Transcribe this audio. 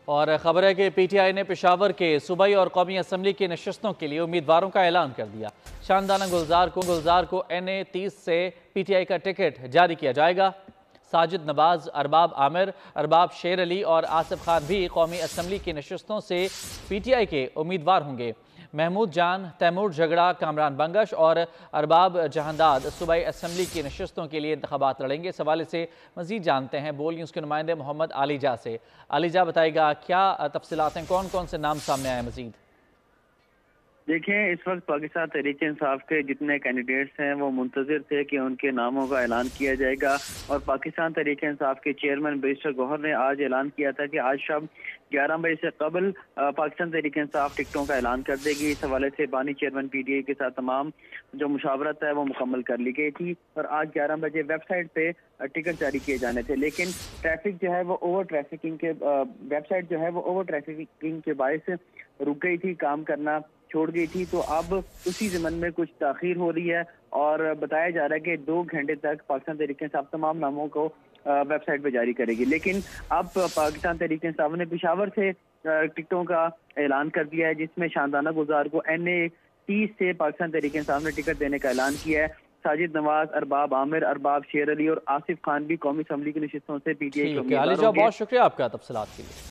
اور خبر ہے کہ پی ٹی آئی نے پشاور کے صوبائی اور قومی اسمبلی کی نشستوں کے لیے امیدواروں کا اعلان کر دیا۔ شاندانہ گلزار کو این اے 30 سے پی ٹی آئی کا ٹکٹ جاری کیا جائے گا۔ ساجد نواز، ارباب عامر، ارباب شیر علی اور آصف خان بھی قومی اسمبلی کی نشستوں سے پی ٹی آئی کے امیدوار ہوں گے۔ محمود جان، تیمور جھگڑا، کامران بنگش اور ارباب جہانداد صوبائی اسمبلی کی نشستوں کے لیے انتخابات لڑیں گے۔ اس حوالے سے مزید جانتے ہیں بول نیوز کے نمائندے محمد علی جا سے۔ علی جا بتائے گا کیا تفصیلات ہیں، کون کون سے نام سامنے آئے مزید؟ دیکھیں، اس وقت پاکستان تحریک انصاف کے جتنے کینڈیڈیٹس ہیں وہ منتظر تھے کہ ان کے ناموں کا اعلان کیا جائے گا، اور پاکستان تحریک انصاف کے چیئرمین بیرسٹر گوہر نے آج اعلان کیا تھا کہ آج شام 11 بجے سے قبل پاکستان تحریک انصاف ٹکٹوں کا اعلان کر دے گی۔ اس حوالے سے بانی چیئرمین پی ٹی آئی کے ساتھ تمام جو مشاورت ہے وہ مکمل کر لی گئی تھی، اور آج 11 بجے ویب سائٹ پہ ٹکٹ جاری کیے جانے تھے، لیکن ٹریفک جو ہے وہ اوور ٹریفکنگ کے ویب سائٹ جو ہے وہ اوور ٹریفکنگ کے باعث رک گئی تھی، کام کرنا چھوڑ گئی تھی، تو اب اسی ضمن میں کچھ تاخیر ہو رہی ہے، اور بتایا جا رہا ہے کہ 2 گھنٹے تک پاکستان تحریک انصاف تمام ناموں کو ویب سائٹ پہ جاری کرے گی۔ لیکن اب پاکستان تحریک انصاف نے پشاور سے ٹکٹوں کا اعلان کر دیا ہے، جس میں شاندانہ گلزار کو این اے 30 سے پاکستان تحریک انصاف نے ٹکٹ دینے کا اعلان کیا ہے۔ ساجد نواز، ارباب عامر، ارباب شیر علی اور آصف خان بھی قومی اسمبلی کی نشستوں سے پی ٹی آئی کے ٹھیک ہے علی امیدوار جا، ہوں گے۔ بہت شکریہ آپ کا تفصیلات کے لیے۔